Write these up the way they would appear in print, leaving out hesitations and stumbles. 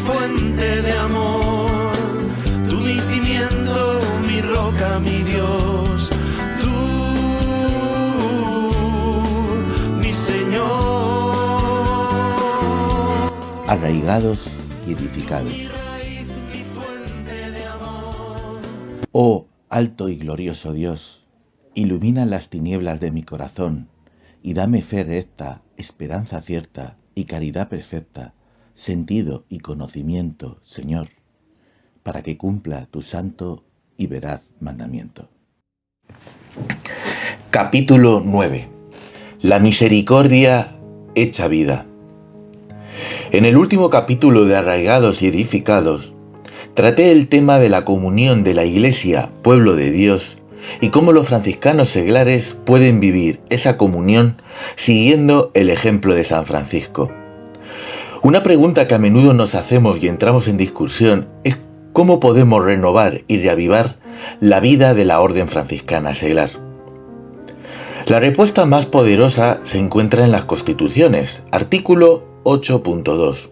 fuente de amor, tú mi cimiento, mi roca, mi Dios, tú, mi Señor. Arraigados y edificados. Oh alto y glorioso Dios, ilumina las tinieblas de mi corazón y dame fe recta, esperanza cierta y caridad perfecta, sentido y conocimiento, Señor, para que cumpla tu santo y veraz mandamiento. Capítulo 9. La misericordia hecha vida. En el último capítulo de Arraigados y Edificados, traté el tema de la comunión de la Iglesia, pueblo de Dios, y cómo los franciscanos seglares pueden vivir esa comunión siguiendo el ejemplo de San Francisco. Una pregunta que a menudo nos hacemos y entramos en discusión es cómo podemos renovar y reavivar la vida de la orden franciscana seglar. La respuesta más poderosa se encuentra en las Constituciones, artículo 8.2.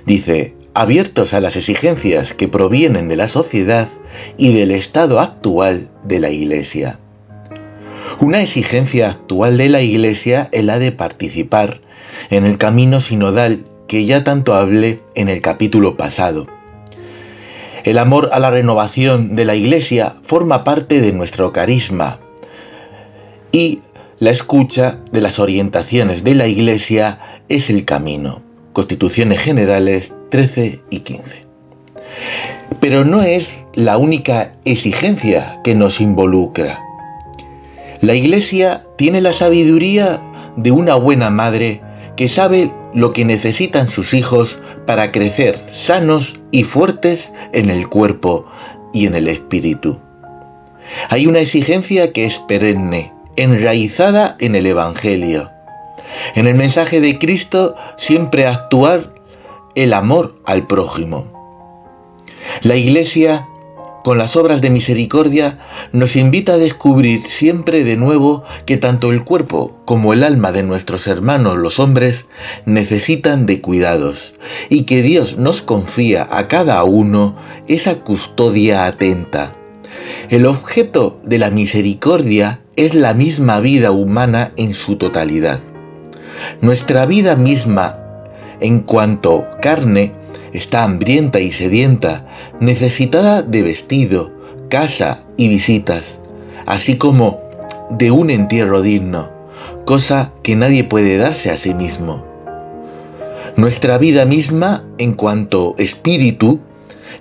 Dice: abiertos a las exigencias que provienen de la sociedad y del estado actual de la Iglesia. Una exigencia actual de la Iglesia es la de participar en el camino sinodal que ya tanto hablé en el capítulo pasado. El amor a la renovación de la Iglesia forma parte de nuestro carisma y la escucha de las orientaciones de la Iglesia es el camino. Constituciones Generales 13 y 15. Pero no es la única exigencia que nos involucra. La Iglesia tiene la sabiduría de una buena madre que sabe lo que necesitan sus hijos para crecer sanos y fuertes en el cuerpo y en el espíritu. Hay una exigencia que es perenne, enraizada en el Evangelio. En el mensaje de Cristo siempre actuar el amor al prójimo. La Iglesia, con las obras de misericordia, nos invita a descubrir siempre de nuevo que tanto el cuerpo como el alma de nuestros hermanos los hombres necesitan de cuidados y que Dios nos confía a cada uno esa custodia atenta. El objeto de la misericordia es la misma vida humana en su totalidad. Nuestra vida misma, en cuanto carne, está hambrienta y sedienta, necesitada de vestido, casa y visitas, así como de un entierro digno, cosa que nadie puede darse a sí mismo. Nuestra vida misma, en cuanto espíritu,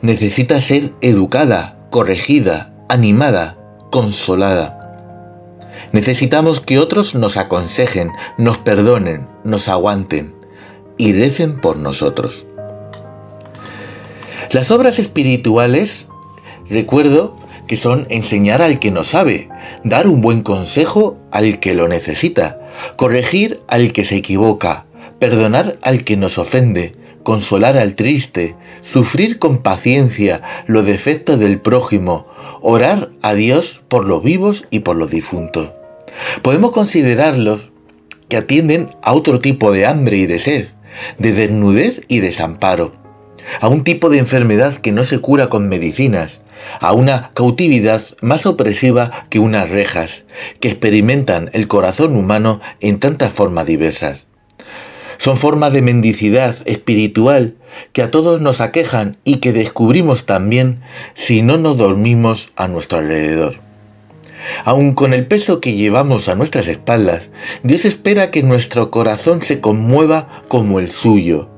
necesita ser educada, corregida, animada, consolada. Necesitamos que otros nos aconsejen, nos perdonen, nos aguanten y recen por nosotros. Las obras espirituales, recuerdo que son enseñar al que no sabe, dar un buen consejo al que lo necesita, corregir al que se equivoca, perdonar al que nos ofende, consolar al triste, sufrir con paciencia los defectos del prójimo, orar a Dios por los vivos y por los difuntos. Podemos considerarlos que atienden a otro tipo de hambre y de sed, de desnudez y desamparo, a un tipo de enfermedad que no se cura con medicinas, a una cautividad más opresiva que unas rejas, que experimentan el corazón humano en tantas formas diversas. Son formas de mendicidad espiritual que a todos nos aquejan y que descubrimos también si no nos dormimos a nuestro alrededor. Aun con el peso que llevamos a nuestras espaldas, Dios espera que nuestro corazón se conmueva como el suyo,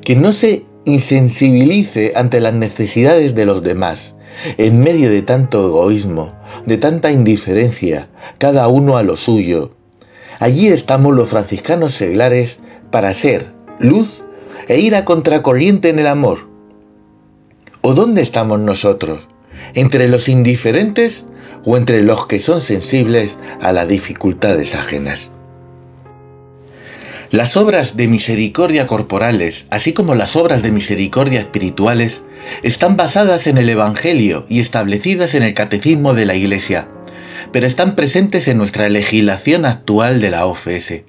que no se insensibilice ante las necesidades de los demás, en medio de tanto egoísmo, de tanta indiferencia, cada uno a lo suyo. Allí estamos los franciscanos seglares para ser luz e ir a contracorriente en el amor. ¿O dónde estamos nosotros? ¿Entre los indiferentes o entre los que son sensibles a las dificultades ajenas? Las obras de misericordia corporales, así como las obras de misericordia espirituales, están basadas en el Evangelio y establecidas en el Catecismo de la Iglesia, pero están presentes en nuestra legislación actual de la OFS,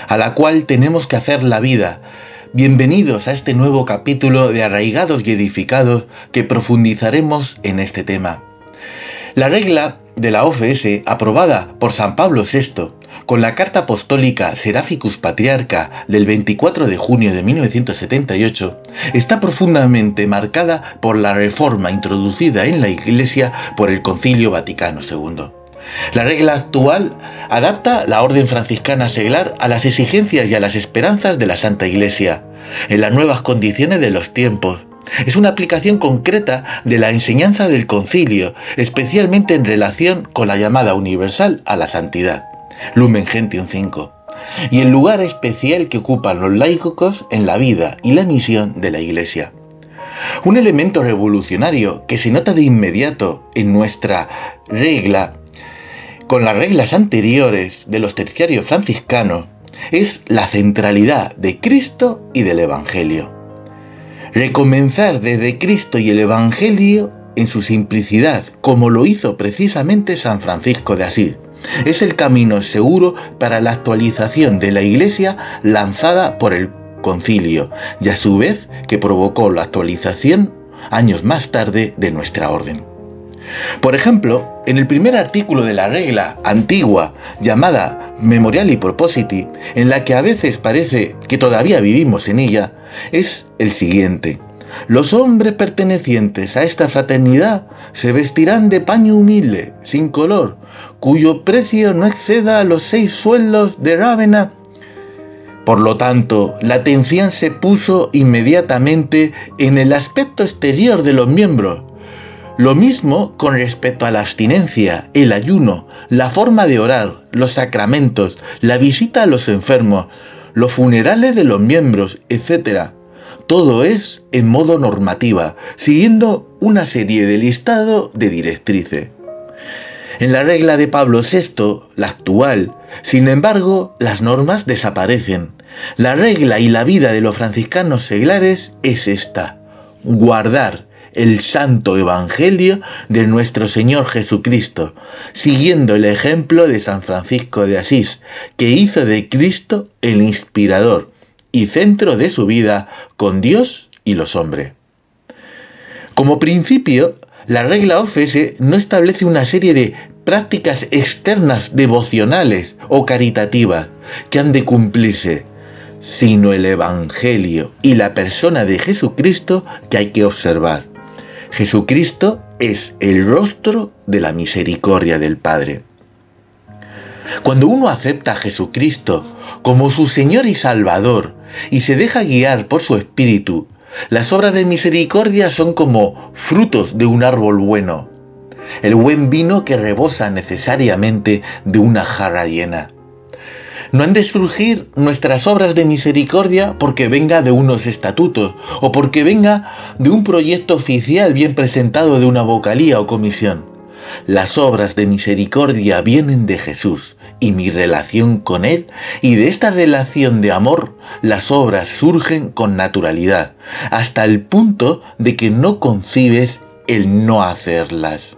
a la cual tenemos que hacer la vida, Bienvenidos a este nuevo capítulo de Arraigados y Edificados que profundizaremos en este tema. La regla de la OFS, aprobada por San Pablo VI con la Carta Apostólica Seraphicus Patriarca del 24 de junio de 1978, está profundamente marcada por la reforma introducida en la Iglesia por el Concilio Vaticano II. La regla actual adapta la orden franciscana seglar a las exigencias y a las esperanzas de la Santa Iglesia, en las nuevas condiciones de los tiempos. Es una aplicación concreta de la enseñanza del concilio, especialmente en relación con la llamada universal a la santidad, Lumen Gentium 5, y el lugar especial que ocupan los laicos en la vida y la misión de la Iglesia. Un elemento revolucionario que se nota de inmediato en nuestra regla, con las reglas anteriores de los terciarios franciscanos, es la centralidad de Cristo y del Evangelio. Recomenzar desde Cristo y el Evangelio en su simplicidad, como lo hizo precisamente San Francisco de Asís, es el camino seguro para la actualización de la Iglesia lanzada por el Concilio, y a su vez que provocó la actualización años más tarde de nuestra orden. Por ejemplo, en el primer artículo de la regla antigua llamada Memoriali Propositi, en la que a veces parece que todavía vivimos en ella, es el siguiente: los hombres pertenecientes a esta fraternidad se vestirán de paño humilde, sin color, cuyo precio no exceda a los 6 sueldos de Rávena. Por lo tanto, la atención se puso inmediatamente en el aspecto exterior de los miembros. Lo mismo con respecto a la abstinencia, el ayuno, la forma de orar, los sacramentos, la visita a los enfermos, los funerales de los miembros, etc. Todo es en modo normativa, siguiendo una serie de listado de directrices. En la regla de Pablo VI, la actual, sin embargo, las normas desaparecen. La regla y la vida de los franciscanos seglares es esta: guardar el santo evangelio de nuestro Señor Jesucristo, siguiendo el ejemplo de San Francisco de Asís, que hizo de Cristo el inspirador y centro de su vida con Dios y los hombres. Como principio, la regla OFS no establece una serie de prácticas externas devocionales o caritativas que han de cumplirse, sino el evangelio y la persona de Jesucristo que hay que observar. Jesucristo es el rostro de la misericordia del Padre. Cuando uno acepta a Jesucristo como su Señor y Salvador y se deja guiar por su Espíritu, las obras de misericordia son como frutos de un árbol bueno, el buen vino que rebosa necesariamente de una jarra llena. No han de surgir nuestras obras de misericordia porque venga de unos estatutos o porque venga de un proyecto oficial bien presentado de una vocalía o comisión. Las obras de misericordia vienen de Jesús y mi relación con Él, y de esta relación de amor las obras surgen con naturalidad, hasta el punto de que no concibes el no hacerlas.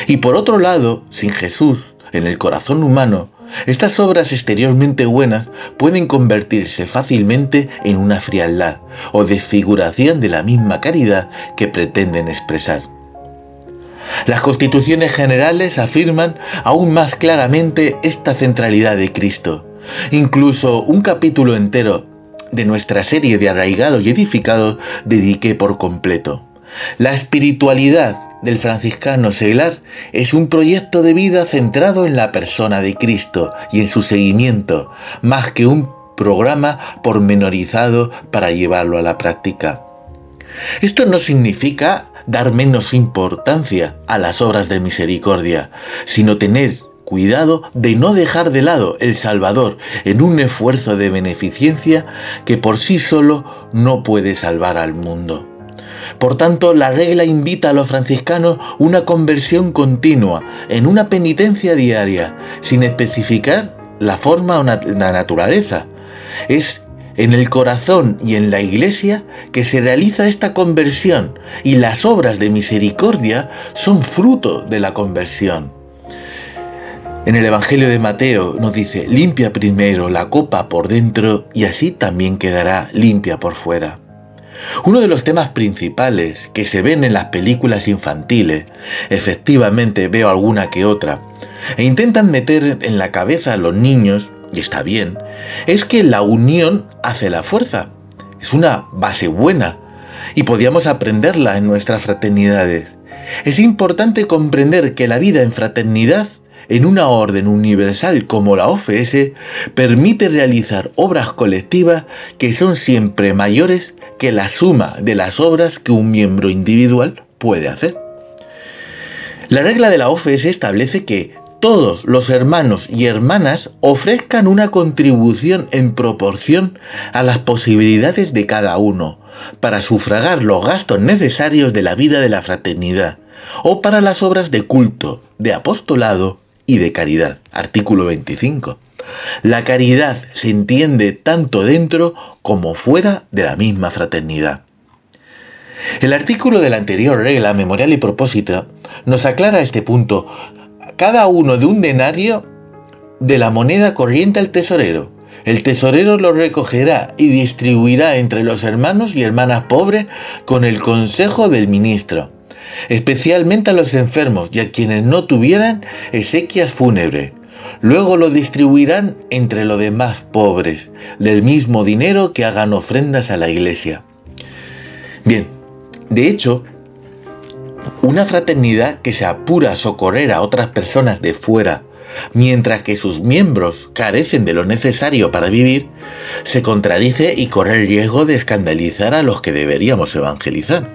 Y por otro lado, sin Jesús en el corazón humano, estas obras exteriormente buenas pueden convertirse fácilmente en una frialdad o desfiguración de la misma caridad que pretenden expresar. Las constituciones generales afirman aún más claramente esta centralidad de Cristo. Incluso un capítulo entero de nuestra serie de Arraigados y Edificados dediqué por completo. La espiritualidad del franciscano seglar es un proyecto de vida centrado en la persona de Cristo y en su seguimiento, más que un programa pormenorizado para llevarlo a la práctica. Esto no significa dar menos importancia a las obras de misericordia, sino tener cuidado de no dejar de lado el Salvador en un esfuerzo de beneficencia que por sí solo no puede salvar al mundo. Por tanto, la regla invita a los franciscanos una conversión continua, en una penitencia diaria, sin especificar la forma o la naturaleza. Es en el corazón y en la Iglesia que se realiza esta conversión, y las obras de misericordia son fruto de la conversión. En el Evangelio de Mateo nos dice: limpia primero la copa por dentro y así también quedará limpia por fuera. Uno de los temas principales que se ven en las películas infantiles, efectivamente veo alguna que otra, e intentan meter en la cabeza a los niños, y está bien, es que la unión hace la fuerza. Es una base buena y podíamos aprenderla en nuestras fraternidades. Es importante comprender que la vida en fraternidad, en una orden universal como la OFS, permite realizar obras colectivas que son siempre mayores que la suma de las obras que un miembro individual puede hacer. La regla de la OFS establece que todos los hermanos y hermanas ofrezcan una contribución en proporción a las posibilidades de cada uno, para sufragar los gastos necesarios de la vida de la fraternidad, o para las obras de culto, de apostolado y de caridad. Artículo 25. La caridad se entiende tanto dentro como fuera de la misma fraternidad. El artículo de la anterior regla, memorial y propósito, nos aclara este punto. Cada uno de un denario de la moneda corriente al tesorero. El tesorero lo recogerá y distribuirá entre los hermanos y hermanas pobres con el consejo del ministro, especialmente a los enfermos y a quienes no tuvieran exequias fúnebres. Luego lo distribuirán entre los demás pobres, del mismo dinero que hagan ofrendas a la iglesia. Bien, de hecho, una fraternidad que se apura a socorrer a otras personas de fuera, mientras que sus miembros carecen de lo necesario para vivir, se contradice y corre el riesgo de escandalizar a los que deberíamos evangelizar.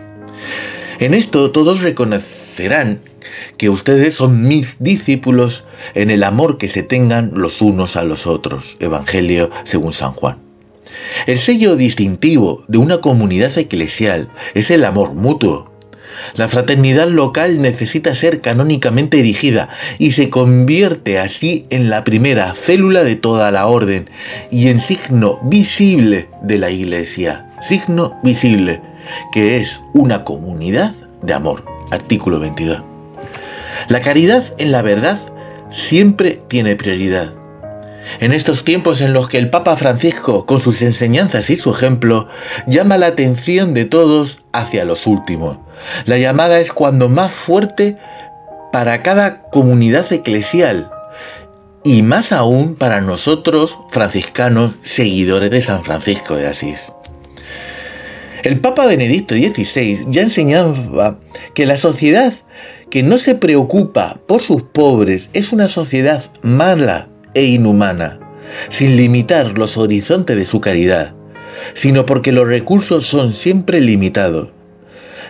En esto todos reconocerán que ustedes son mis discípulos en el amor que se tengan los unos a los otros. Evangelio según San Juan. El sello distintivo de una comunidad eclesial es el amor mutuo. La fraternidad local necesita ser canónicamente erigida y se convierte así en la primera célula de toda la orden y en signo visible de la Iglesia. Signo visible, que es una comunidad de amor. Artículo 22. La caridad en la verdad siempre tiene prioridad. En estos tiempos en los que el Papa Francisco, con sus enseñanzas y su ejemplo, llama la atención de todos hacia los últimos. La llamada es cuando más fuerte para cada comunidad eclesial y más aún para nosotros franciscanos seguidores de San Francisco de Asís. El Papa Benedicto XVI ya enseñaba que la sociedad que no se preocupa por sus pobres es una sociedad mala e inhumana, sin limitar los horizontes de su caridad, sino porque los recursos son siempre limitados.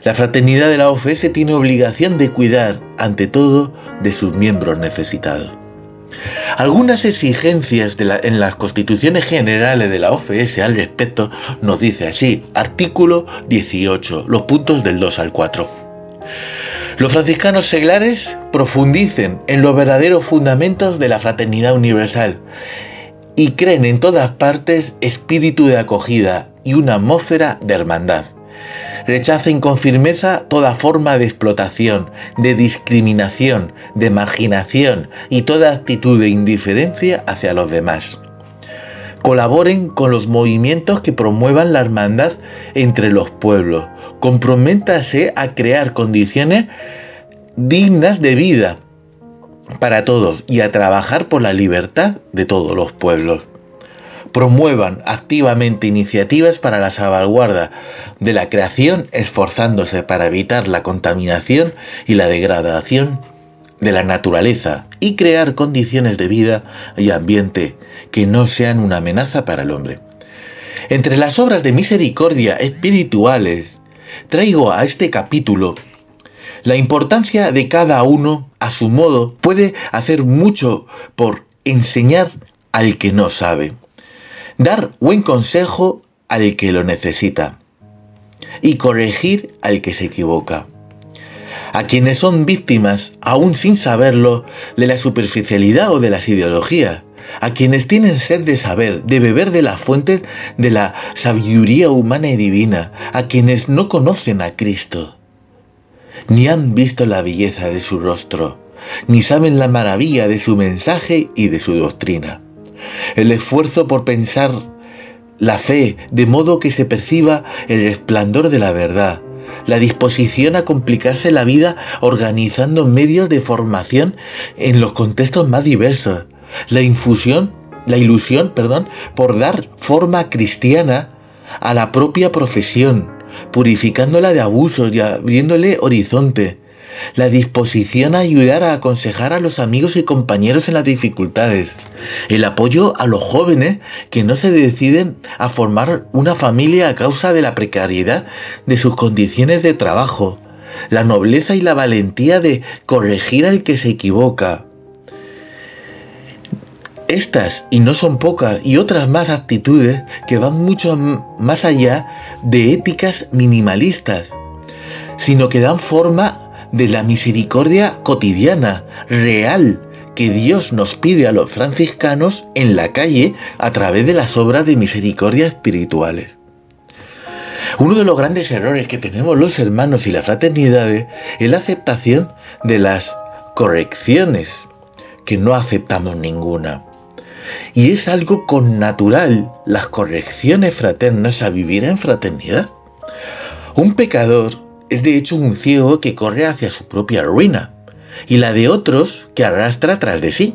La fraternidad de la OFS tiene obligación de cuidar, ante todo, de sus miembros necesitados. Algunas exigencias en las constituciones generales de la OFS al respecto nos dice así, artículo 18, los puntos del 2 al 4. Los franciscanos seglares profundicen en los verdaderos fundamentos de la fraternidad universal y creen en todas partes espíritu de acogida y una atmósfera de hermandad. Rechacen con firmeza toda forma de explotación, de discriminación, de marginación y toda actitud de indiferencia hacia los demás. Colaboren con los movimientos que promuevan la hermandad entre los pueblos. Comprométase a crear condiciones dignas de vida para todos y a trabajar por la libertad de todos los pueblos. Promuevan activamente iniciativas para la salvaguarda de la creación, esforzándose para evitar la contaminación y la degradación de la naturaleza y crear condiciones de vida y ambiente que no sean una amenaza para el hombre. Entre las obras de misericordia espirituales, traigo a este capítulo la importancia de cada uno a su modo puede hacer mucho por enseñar al que no sabe, dar buen consejo al que lo necesita y corregir al que se equivoca. A quienes son víctimas, aún sin saberlo, de la superficialidad o de las ideologías, a quienes tienen sed de saber, de beber de la fuente de la sabiduría humana y divina, a quienes no conocen a Cristo, ni han visto la belleza de su rostro, ni saben la maravilla de su mensaje y de su doctrina. El esfuerzo por pensar la fe de modo que se perciba el resplandor de la verdad, la disposición a complicarse la vida organizando medios de formación en los contextos más diversos, la ilusión, por dar forma cristiana a la propia profesión, purificándola de abusos y abriéndole horizonte, la disposición a ayudar a aconsejar a los amigos y compañeros en las dificultades, el apoyo a los jóvenes que no se deciden a formar una familia a causa de la precariedad de sus condiciones de trabajo, la nobleza y la valentía de corregir al que se equivoca. Estas, y no son pocas, y otras más actitudes que van mucho más allá de éticas minimalistas, sino que dan forma de la misericordia cotidiana, real, que Dios nos pide a los franciscanos en la calle a través de las obras de misericordia espirituales. Uno de los grandes errores que tenemos los hermanos y las fraternidades es la aceptación de las correcciones, que no aceptamos ninguna. Y es algo connatural las correcciones fraternas a vivir en fraternidad. Un pecador es de hecho un ciego que corre hacia su propia ruina, y la de otros que arrastra tras de sí.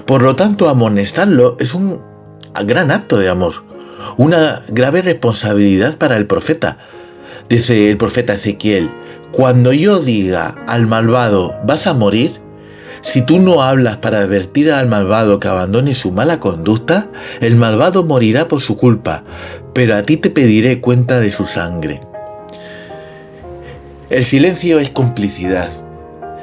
Por lo tanto, amonestarlo es un gran acto de amor, una grave responsabilidad para el profeta. Dice el profeta Ezequiel: cuando yo diga al malvado vas a morir, si tú no hablas para advertir al malvado que abandone su mala conducta, el malvado morirá por su culpa, pero a ti te pediré cuenta de su sangre. El silencio es complicidad.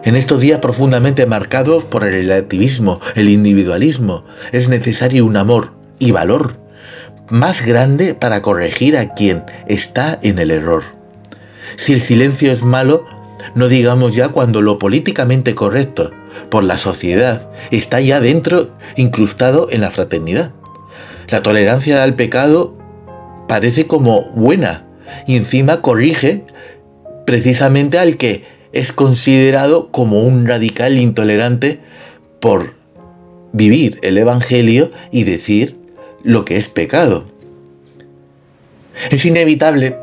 En estos días profundamente marcados por el relativismo, el individualismo, es necesario un amor y valor más grande para corregir a quien está en el error. Si el silencio es malo, no digamos ya cuando lo políticamente correcto por la sociedad está ya dentro, incrustado en la fraternidad. La tolerancia al pecado parece como buena y encima corrige precisamente al que es considerado como un radical intolerante por vivir el Evangelio y decir lo que es pecado. Es inevitable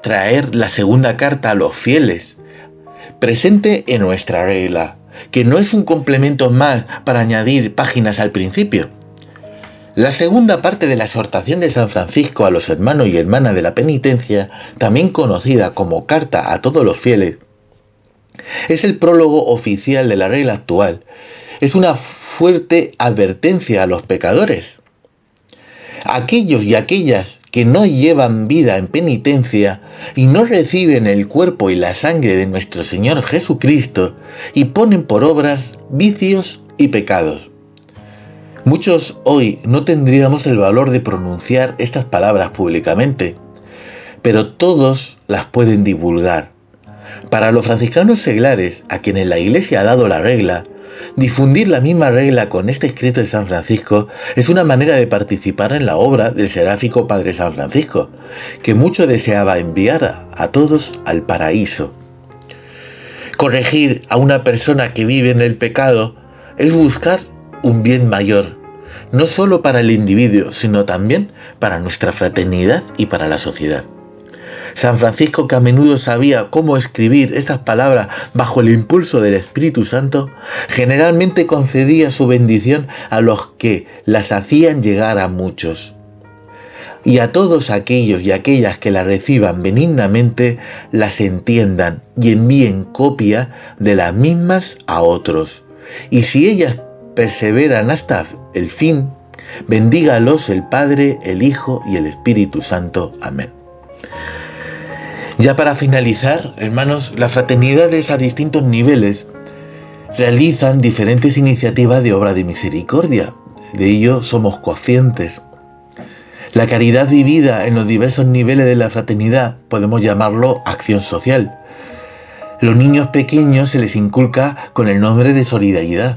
traer la segunda carta a los fieles, presente en nuestra regla, que no es un complemento más para añadir páginas al principio. La segunda parte de la exhortación de San Francisco a los hermanos y hermanas de la penitencia, también conocida como Carta a todos los fieles, es el prólogo oficial de la regla actual. Es una fuerte advertencia a los pecadores. Aquellos y aquellas que no llevan vida en penitencia y no reciben el cuerpo y la sangre de nuestro Señor Jesucristo y ponen por obras vicios y pecados. Muchos hoy no tendríamos el valor de pronunciar estas palabras públicamente, pero todos las pueden divulgar. Para los franciscanos seglares, a quienes la Iglesia ha dado la regla, difundir la misma regla con este escrito de San Francisco es una manera de participar en la obra del seráfico Padre San Francisco, que mucho deseaba enviar a todos al paraíso. Corregir a una persona que vive en el pecado es buscar un bien mayor, no solo para el individuo, sino también para nuestra fraternidad y para la sociedad. San Francisco, que a menudo sabía cómo escribir estas palabras bajo el impulso del Espíritu Santo, generalmente concedía su bendición a los que las hacían llegar a muchos. Y a todos aquellos y aquellas que la reciban benignamente, las entiendan y envíen copia de las mismas a otros. Y si ellas perseveran hasta el fin, bendígalos el Padre, el Hijo y el Espíritu Santo. Amén. Ya para finalizar, hermanos, las fraternidades a distintos niveles realizan diferentes iniciativas de obra de misericordia. De ello somos conscientes. La caridad vivida en los diversos niveles de la fraternidad podemos llamarlo acción social. Los niños pequeños se les inculca con el nombre de solidaridad.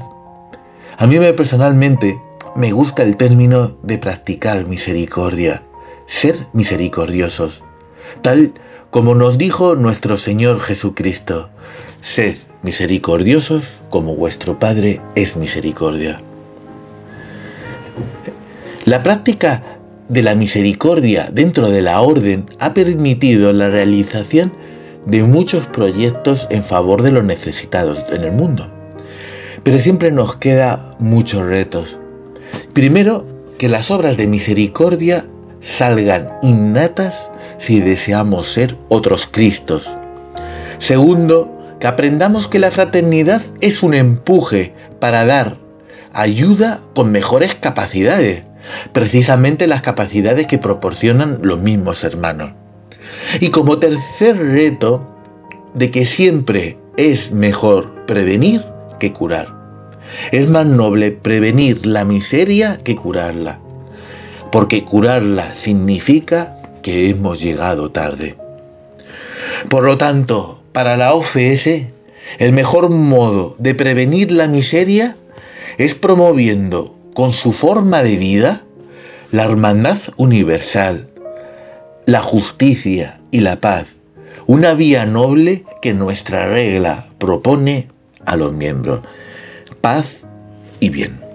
A mí personalmente me gusta el término de practicar misericordia, ser misericordiosos, tal como nos dijo nuestro Señor Jesucristo: sed misericordiosos como vuestro Padre es misericordia. La práctica de la misericordia dentro de la orden ha permitido la realización de muchos proyectos en favor de los necesitados en el mundo. Pero siempre nos quedan muchos retos. Primero, que las obras de misericordia salgan innatas si deseamos ser otros Cristos. Segundo, que aprendamos que la fraternidad es un empuje para dar ayuda con mejores capacidades, precisamente las capacidades que proporcionan los mismos hermanos. Y como tercer reto, de que siempre es mejor prevenir que curar. Es más noble prevenir la miseria que curarla, porque curarla significa que hemos llegado tarde. Por lo tanto, para la OFS, el mejor modo de prevenir la miseria es promoviendo con su forma de vida la hermandad universal, la justicia y la paz, una vía noble que nuestra regla propone a los miembros. Paz y bien.